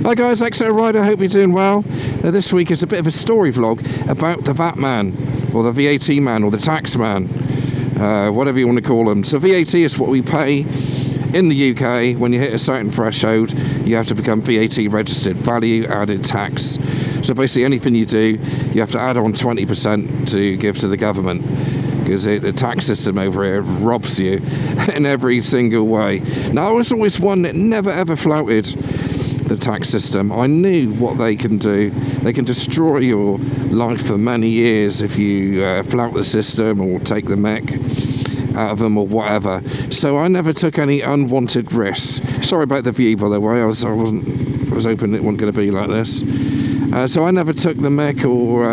Hi guys, exeter-rider, hope you're doing well. This week is a bit of a story vlog about the VAT man, or the VAT man, or the tax man, whatever you want to call them. So VAT is what we pay in the UK. When you hit a certain threshold, you have to become VAT registered, value added tax. So basically anything you do, you have to add on 20% to give to the government, because the tax system over here robs you in every single way. Now, I was always one that never ever flouted the tax system. I knew what they can do. They can destroy your life for many years if you flout the system or take the mick out of them or whatever. So I never took any unwanted risks. Sorry about the view, by the way. I was hoping it wasn't going to be like this. So I never took the mick, or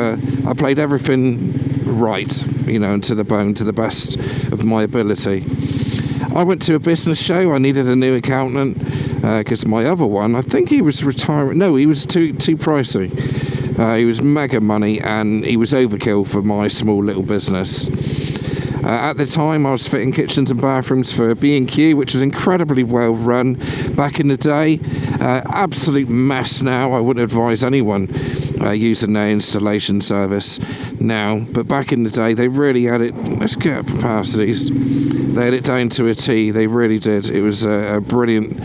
I played everything right, you know, and to the bone, to the best of my ability. I went to a business show. I needed a new accountant because my other one, I think he was retiring. No, he was too pricey. He was mega money, and he was overkill for my small little business. At the time, I was fitting kitchens and bathrooms for B&Q, which was incredibly well run back in the day. Absolute mess now. I wouldn't advise anyone using their installation service now, but back in the day, they really had it. Let's get up capacities. They had it down to a T. They really did. It was a brilliant,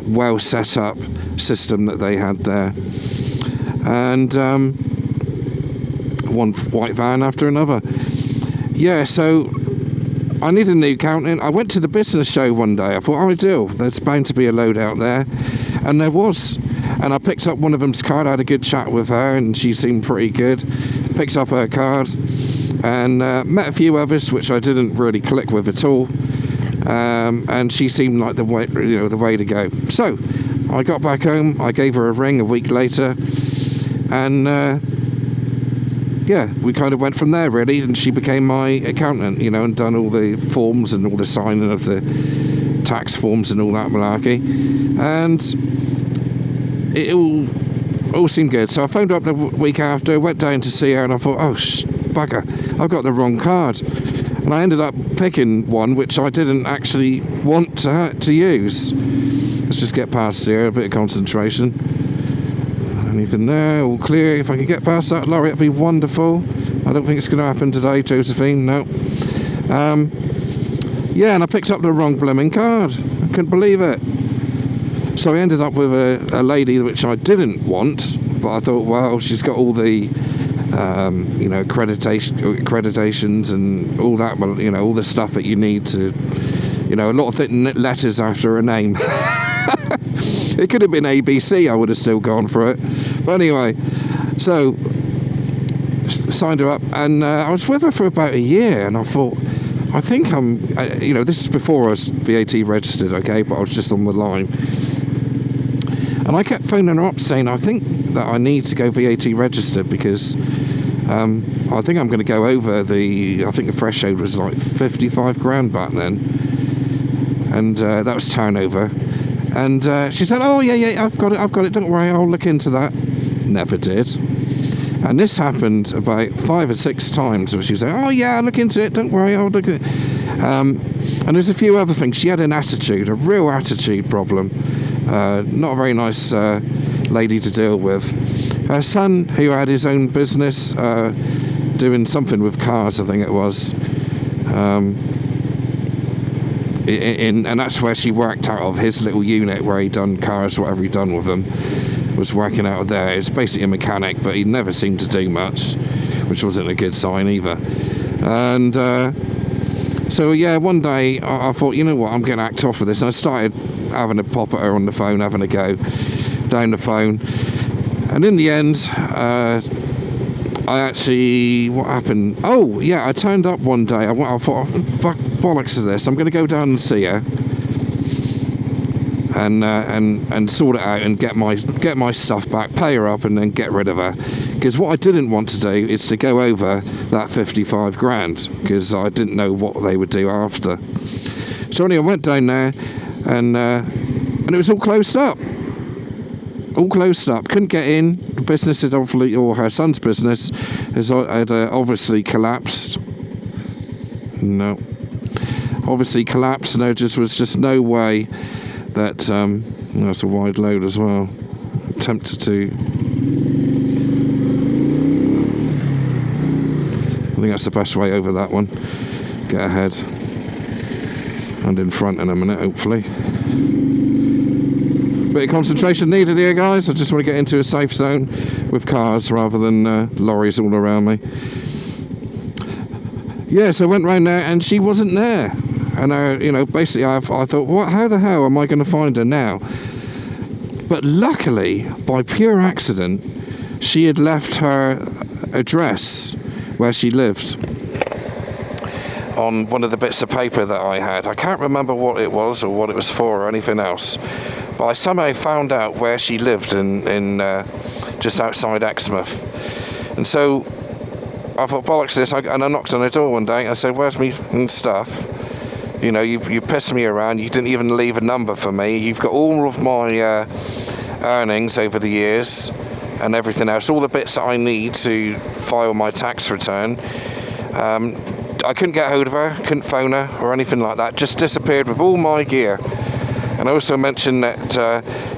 well set up system that they had there, and one white van after another. Yeah, so I need a new accountant. I went to the business show one day. I thought, ideal, there's bound to be a load out there, and there was. And I picked up one of them's card. I had a good chat with her, and she seemed pretty good. Picked up her card, and met a few others which I didn't really click with at all. And she seemed like the way, you know, the way to go. So I got back home. I gave her a ring a week later, and yeah, we kind of went from there really, and she became my accountant, you know, and done all the forms and all the signing of the tax forms and all that malarkey, and it all seemed good. So I phoned her up the week after, went down to see her, and I thought, oh bugger, I've got the wrong card, and I ended up picking one which I didn't actually want to use. Let's just get past here, a bit of concentration. Anything there, all clear. If I could get past that lorry, that'd be wonderful. I don't think it's going to happen today, Josephine, no. Yeah, and I picked up the wrong blooming card. I couldn't believe it. So I ended up with a lady which I didn't want, but I thought, well, she's got all the you know, accreditations and all that, you know, all the stuff that you need to, you know, a lot of letters after a name. It could have been ABC, I would have still gone for it. But anyway, so signed her up, and I was with her for about a year, and I thought, I think you know, this is before I was VAT registered, okay, but I was just on the line. And I kept phoning her up saying, I think that I need to go VAT registered, because I think I'm going to go over I think the threshold was like 55 grand back then, and that was turnover. And she said, oh yeah, I've got it, don't worry, I'll look into that. Never did. And this happened about 5 or 6 times where she said, oh yeah, I'll look into it, don't worry, I'll look at it. And there's a few other things. She had an attitude, a real attitude problem. Not a very nice lady to deal with. Her son, who had his own business, doing something with cars, I think it was, and that's where she worked out of, his little unit where he done cars, whatever he done with them, was working out of there. It's basically a mechanic, but he never seemed to do much, which wasn't a good sign either. And so yeah, one day I thought, you know what, I'm going to act off of this, and I started having a pop at her on the phone, having a go down the phone, and in the end I actually, what happened? Oh yeah, I turned up one day. I thought, bollocks of this, I'm going to go down and see her, and sort it out and get my stuff back, pay her up, and then get rid of her. Because what I didn't want to do is to go over that 55 grand, because I didn't know what they would do after. So anyway, I went down there, and it was all closed up. Couldn't get in. The business had obviously, or her son's business had obviously collapsed. No, obviously collapsed, and there was just no way that that's a wide load as well. tempted to. I think that's the best way over that one. Get ahead and in front in a minute, hopefully. Bit of concentration needed here, guys. I just want to get into a safe zone with cars rather than lorries all around me. Yeah, so I went round there and she wasn't there. And you know, basically I thought, what? How the hell am I going to find her now? But luckily, by pure accident, she had left her address where she lived on one of the bits of paper that I had. I can't remember what it was or what it was for or anything else, but I somehow found out where she lived in just outside Exmouth. And so I thought, bollocks this, and I knocked on the door one day and I said, where's me stuff? You know, you pissed me around, you didn't even leave a number for me, you've got all of my earnings over the years and everything else, all the bits that I need to file my tax return. I couldn't get hold of her, couldn't phone her or anything like that, just disappeared with all my gear. And I also mentioned that,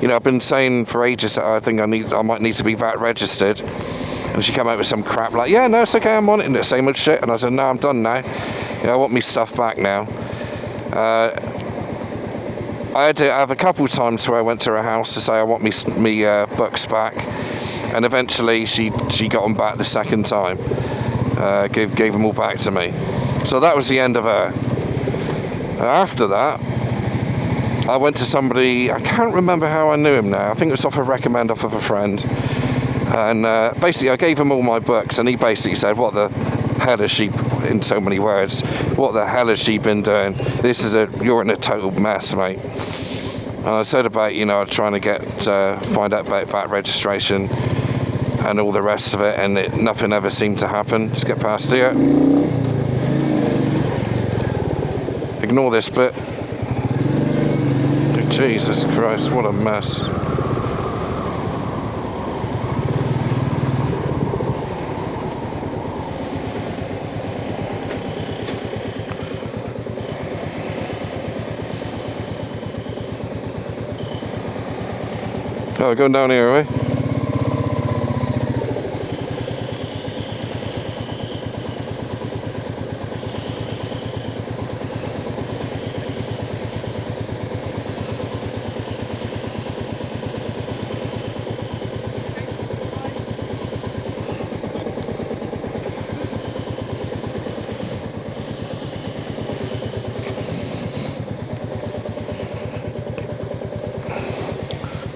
you know, I've been saying for ages that I think I might need to be VAT registered. And she came out with some crap like, yeah, no, it's okay, I'm on it, and the same old shit. And I said, no, I'm done now. You know, I want me stuff back now. I had to have a couple of times where I went to her house to say I want me books back, and eventually she got them back the second time. Gave them all back to me. So that was the end of her. After that, I went to somebody, I can't remember how I knew him now, I think it was off a recommend off of a friend, and basically I gave him all my books, and he basically said, what the hell has she, in so many words, what the hell has she been doing? You're in a total mess, mate. And I said about, you know, trying to find out about VAT registration and all the rest of it, and nothing ever seemed to happen. Just get past here. Ignore this bit. Jesus Christ, what a mess. Oh, we're going down here, are we?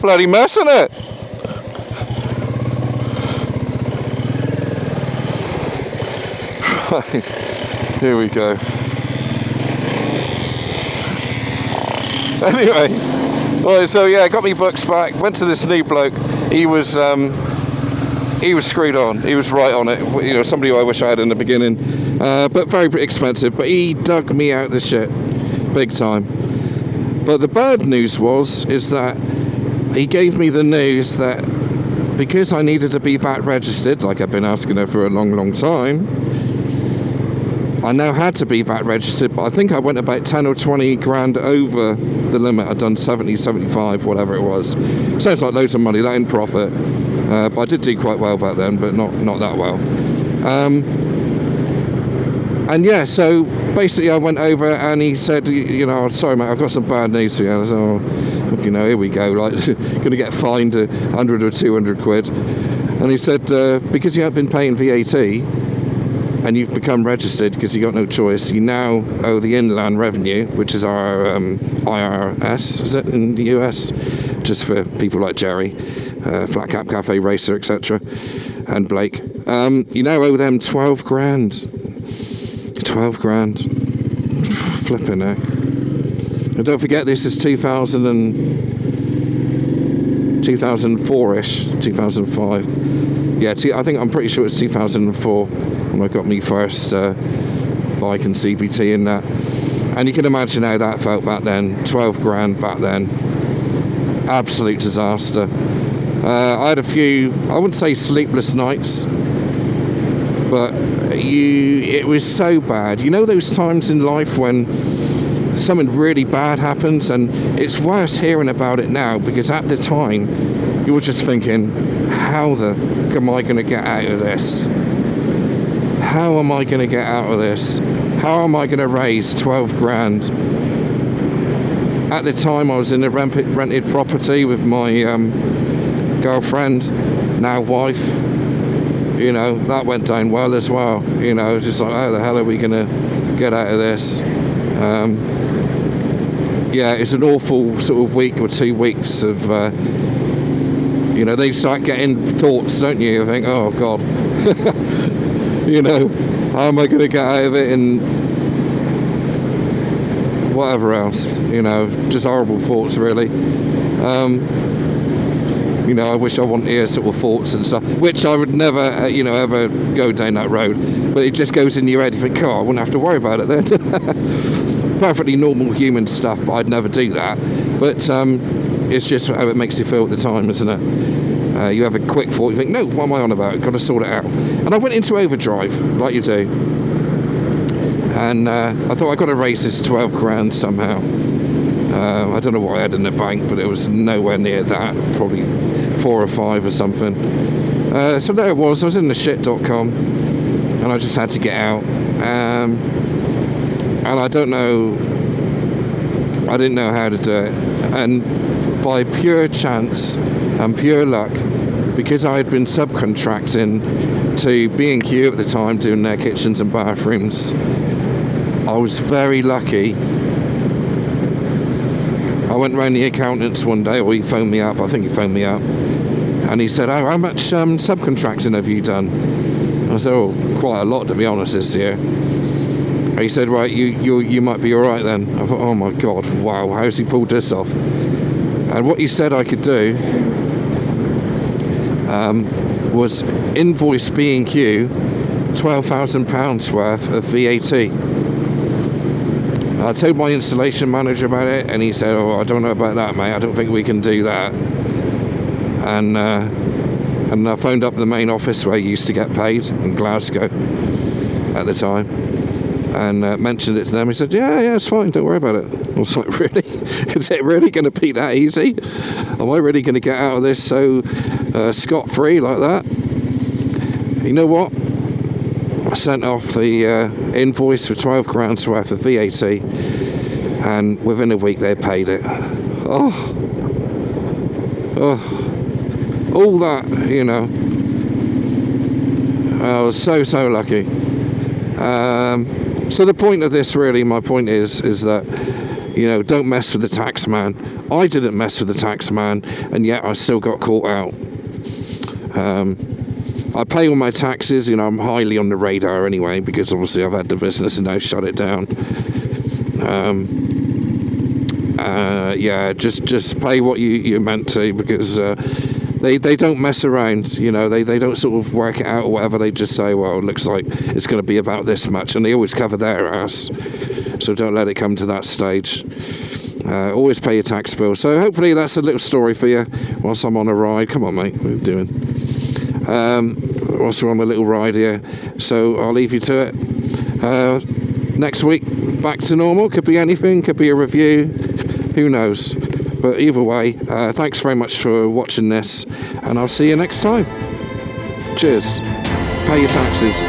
Bloody mess, isn't it? Right, here we go. Anyway, right, so yeah, got me books back. Went to this new bloke. He was screwed on. He was right on it. You know, somebody who I wish I had in the beginning, but very expensive. But he dug me out the shit, big time. But the bad news is that he gave me the news that because I needed to be VAT registered, like I've been asking her for a long, long time, I now had to be VAT registered, but I think I went about 10 or 20 grand over the limit. I'd done 70, 75, whatever it was. Sounds like loads of money, that in profit. But I did do quite well back then, but not that well. And yeah, so basically I went over and he said, you know, sorry mate, I've got some bad news for you. And I said, oh, look, you know, here we go, like, going to get fined 100 or 200 quid. And he said, because you haven't been paying VAT and you've become registered because you got no choice, you now owe the Inland Revenue, which is our IRS, is it, in the US? Just for people like Jerry, Flat Cap Cafe Racer, etc. and Blake. You now owe them 12 grand. 12 grand. Flipping heck. And don't forget, this is 2004-ish, 2005. Yeah, I'm pretty sure it's 2004 when I got me first bike and CBT in that. And you can imagine how that felt back then. 12 grand back then. Absolute disaster. I had a few, I wouldn't say sleepless nights, but it was so bad. You know those times in life when something really bad happens, and it's worse hearing about it now, because at the time you're just thinking, how the am I going to get out of this? How am I going to get out of this? How am I going to raise 12 grand? At the time I was in a rented property with my girlfriend, now wife. You know, that went down well as well. You know, just like, how the hell are we going to get out of this? Yeah, it's an awful sort of week or 2 weeks of, you know, they start getting thoughts, don't you? You think, oh God, you know, how am I going to get out of it, and whatever else, you know, just horrible thoughts really. You know, I wish I wasn't here sort of thoughts and stuff, which I would never, you know, ever go down that road, but it just goes in your head. You think, oh, I wouldn't have to worry about it then. Perfectly normal human stuff, but I'd never do that. But it's just how it makes you feel at the time, isn't it? You have a quick thought, you think, no, what am I on about? Got to sort it out. And I went into overdrive, like you do. And I thought, I've got to raise this 12 grand somehow. I don't know what I had in the bank, but it was nowhere near that. Probably 4 or 5 or something. So there it was. I was in the shit.com, and I just had to get out. And I don't know, I didn't know how to do it. And by pure chance and pure luck, because I had been subcontracting to B&Q at the time, doing their kitchens and bathrooms, I was very lucky. I went round the accountants one day, or he phoned me up, I think he phoned me up, and he said, oh, how much subcontracting have you done? I said, oh, quite a lot, to be honest, this year. And he said, right, you might be alright then. I thought, oh my God, wow, how's he pulled this off? And what he said I could do was invoice B&Q £12,000 worth of VAT. I told my installation manager about it, and he said, oh, I don't know about that, mate, I don't think we can do that. And I phoned up the main office where I used to get paid in Glasgow at the time, and mentioned it to them. He said, yeah, it's fine, don't worry about it. I was like, really? Is it really going to be that easy? Am I really going to get out of this so scot-free like that? You know what? I sent off the invoice for 12 grand's worth of VAT, and within a week they paid it. Oh, all that, you know. I was so lucky. So the point of this, really, my point is that, you know, don't mess with the tax man. I didn't mess with the tax man, and yet I still got caught out. I pay all my taxes, you know, I'm highly on the radar anyway, because obviously I've had the business and now shut it down. Yeah, just pay what you're meant to, because they don't mess around, you know, they don't sort of work it out or whatever. They just say, well, it looks like it's going to be about this much, and they always cover their ass, so don't let it come to that stage. Always pay your tax bill. So hopefully that's a little story for you whilst I'm on a ride. Come on, mate, what are you doing? Whilst we're on a little ride here, so I'll leave you to it. Next week, back to normal. Could be anything, could be a review, who knows. But either way, thanks very much for watching this, and I'll see you next time. Cheers. Pay your taxes.